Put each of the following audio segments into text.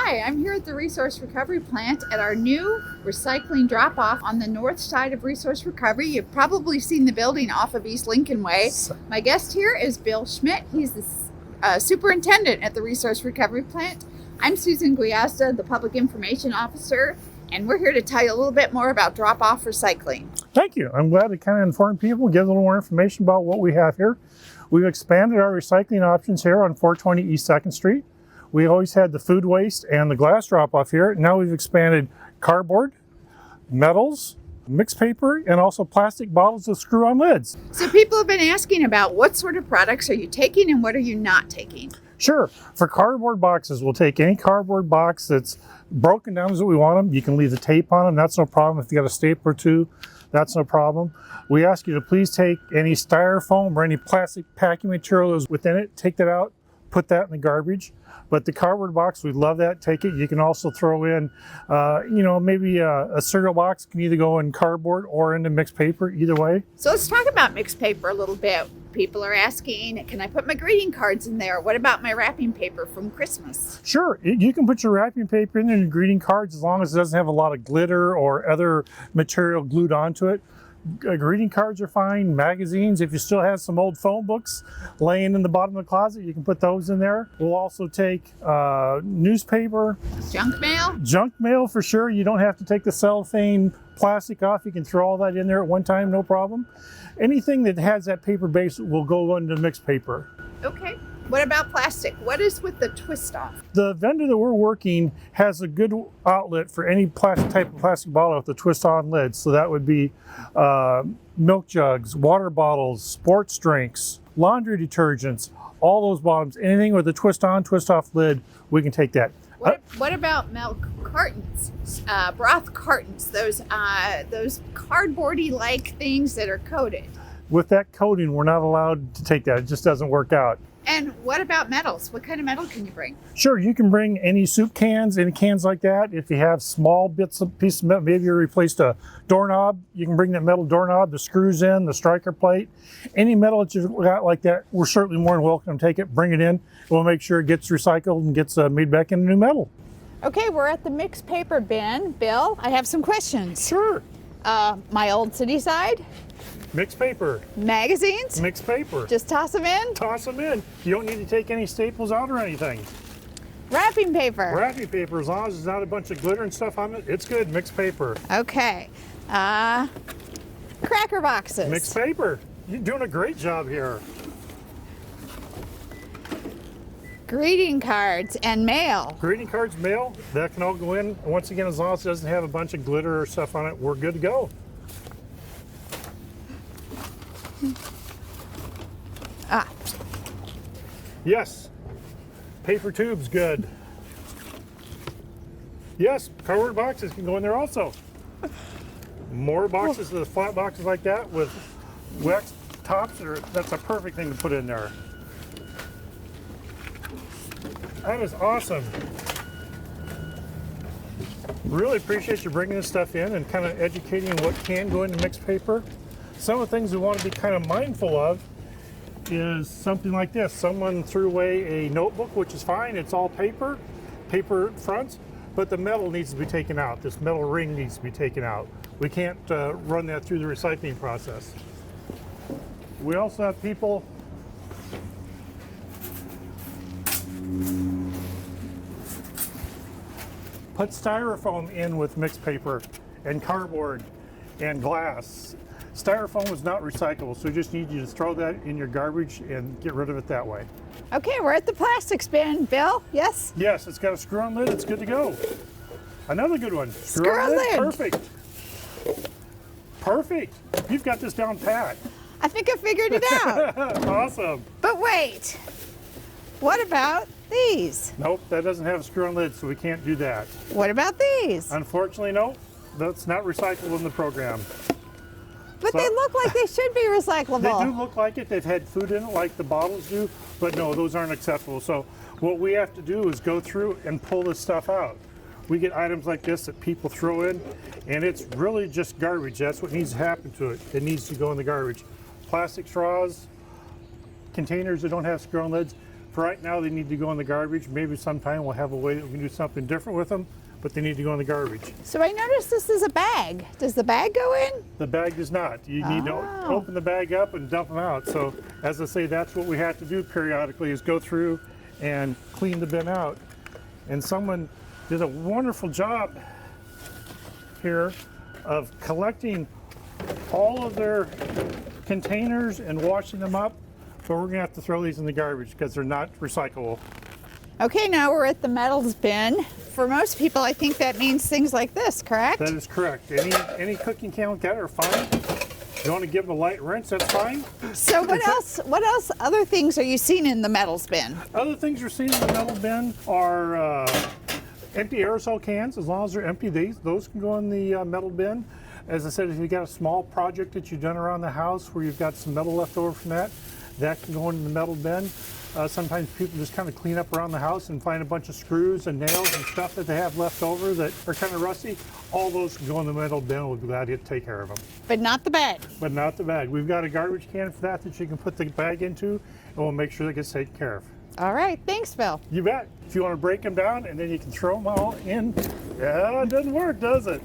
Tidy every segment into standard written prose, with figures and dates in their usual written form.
Hi, I'm here at the Resource Recovery Plant at our new recycling drop-off on the north side of Resource Recovery. You've probably seen the building off of East Lincoln Way. My guest here is Bill Schmidt. He's the superintendent at the Resource Recovery Plant. I'm Susan Guiazda, the Public Information Officer, and we're here to tell you a little bit more about drop-off recycling. Thank you. I'm glad to kind of inform people, give a little more information about what we have here. We've expanded our recycling options here on 420 East 2nd Street. We always had the food waste and the glass drop-off here. Now we've expanded cardboard, metals, mixed paper, and also plastic bottles with screw-on lids. So people have been asking about what sort of products are you taking and what are you not taking? Sure. For cardboard boxes, we'll take any cardboard box that's broken down as we want them. You can leave the tape on them. That's no problem. If you got a staple or two, that's no problem. We ask you to please take any styrofoam or any plastic packing material that's within it. Take that out, put that in the garbage. But the cardboard box, we love that. Take it. You can also throw in, maybe a cereal box can either go in cardboard or into mixed paper, either way. So let's talk about mixed paper a little bit. People are asking, can I put my greeting cards in there? What about my wrapping paper from Christmas? Sure. You can put your wrapping paper in there and your greeting cards as long as it doesn't have a lot of glitter or other material glued onto it. Greeting cards are fine. Magazines, if you still have some old phone books laying in the bottom of the closet, you can put those in there. We'll also take newspaper. Junk mail? Junk mail for sure. You don't have to take the cellophane plastic off. You can throw all that in there at one time, no problem. Anything that has that paper base will go into mixed paper. Okay. What about plastic? What is with the twist off? The vendor that we're working has a good outlet for any type of plastic bottle with the twist on lid. So that would be milk jugs, water bottles, sports drinks, laundry detergents, all those bottoms, anything with a twist on, twist off lid, we can take that. What about milk cartons, broth cartons, those cardboardy like things that are coated? With that coating, we're not allowed to take that. It just doesn't work out. And what about metals? What kind of metal can you bring? Sure, you can bring any soup cans, any cans like that. If you have small pieces of metal, maybe you replaced a doorknob, you can bring that metal doorknob, the screws in, the striker plate. Any metal that you've got like that, we're certainly more than welcome to take it, bring it in. We'll make sure it gets recycled and gets made back into new metal. Okay, we're at the mixed paper bin. Bill, I have some questions. Sure. My old city side? Mixed paper. Magazines? Mixed paper. Just toss them in? Toss them in. You don't need to take any staples out or anything. Wrapping paper? Wrapping paper, as long as there's not a bunch of glitter and stuff on it, it's good. Mixed paper. Okay. Cracker boxes? Mixed paper. You're doing a great job here. Greeting cards and mail? Greeting cards, mail, that can all go in. Once again, as long as it doesn't have a bunch of glitter or stuff on it, we're good to go. Yes, paper tubes, good. Yes, cardboard boxes can go in there also. More boxes, the flat boxes like that with wax tops, that's a perfect thing to put in there. That is awesome. Really appreciate you bringing this stuff in and kind of educating what can go into mixed paper. Some of the things we want to be kind of mindful of is something like this. Someone threw away a notebook, which is fine. It's all paper fronts, but the metal needs to be taken out. This metal ring needs to be taken out. We can't run that through the recycling process. We also have people put styrofoam in with mixed paper and cardboard and glass. Styrofoam is not recyclable, so we just need you to throw that in your garbage and get rid of it that way. Okay, we're at the plastics bin. Bill, yes? Yes, it's got a screw-on lid. It's good to go. Another good one. Screw-on lid. Perfect. Perfect. You've got this down pat. I think I figured it out. Awesome. But wait, what about these? Nope, that doesn't have a screw-on lid, so we can't do that. What about these? Unfortunately, no. That's not recyclable in the program. But they look like they should be recyclable. They do look like it. They've had food in it like the bottles do, but no, those aren't acceptable. So what we have to do is go through and pull this stuff out. We get items like this that people throw in, and it's really just garbage. That's what needs to happen to it. It needs to go in the garbage. Plastic straws, containers that don't have screw-on lids, For right now, they need to go in the garbage. Maybe sometime we'll have a way that we can do something different with them, but they need to go in the garbage. So I noticed this is a bag. Does the bag go in? The bag does not. You need to open the bag up and dump them out. So as I say, that's what we have to do periodically, is go through and clean the bin out. And someone did a wonderful job here of collecting all of their containers and washing them up, but we're gonna have to throw these in the garbage because they're not recyclable. Okay, now we're at the metals bin. For most people, I think that means things like this, correct? That is correct. Any cooking can like that are fine. If you want to give them a light rinse, that's fine. So what else other things are you seeing in the metals bin? Other things you're seeing in the metal bin are empty aerosol cans. As long as they're empty, those can go in the metal bin. As I said, if you've got a small project that you've done around the house where you've got some metal left over from that can go in the metal bin. Sometimes people just kind of clean up around the house and find a bunch of screws and nails and stuff that they have left over that are kind of rusty. All those can go in the metal bin. We'll be glad to take care of them. But not the bag. But not the bag. We've got a garbage can for that you can put the bag into, and we'll make sure that gets taken care of. All right, thanks, Bill. You bet. If you want to break them down and then you can throw them all in, yeah, it doesn't work, does it?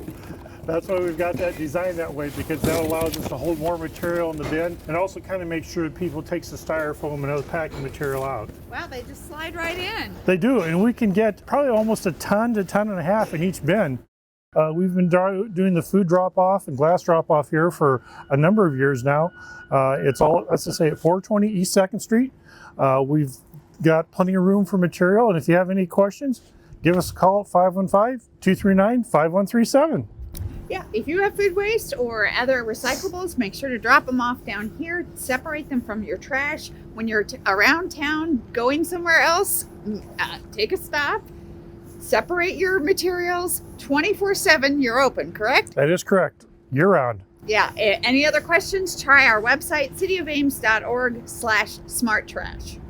That's why we've got that designed that way, because that allows us to hold more material in the bin and also kind of make sure that people takes the styrofoam and other packing material out. Wow, they just slide right in. They do, and we can get probably almost a ton to a ton and a half in each bin. We've been doing the food drop-off and glass drop-off here for a number of years now. It's all, let's just say, at 420 East 2nd Street. We've got plenty of room for material, and if you have any questions, give us a call at 515-239-5137. Yeah, if you have food waste or other recyclables, make sure to drop them off down here. Separate them from your trash. When you're around town, going somewhere else, take a stop. Separate your materials. 24/7, you're open, correct? That is correct. Year-round. Yeah. Any other questions? Try our website, cityofames.org/smarttrash.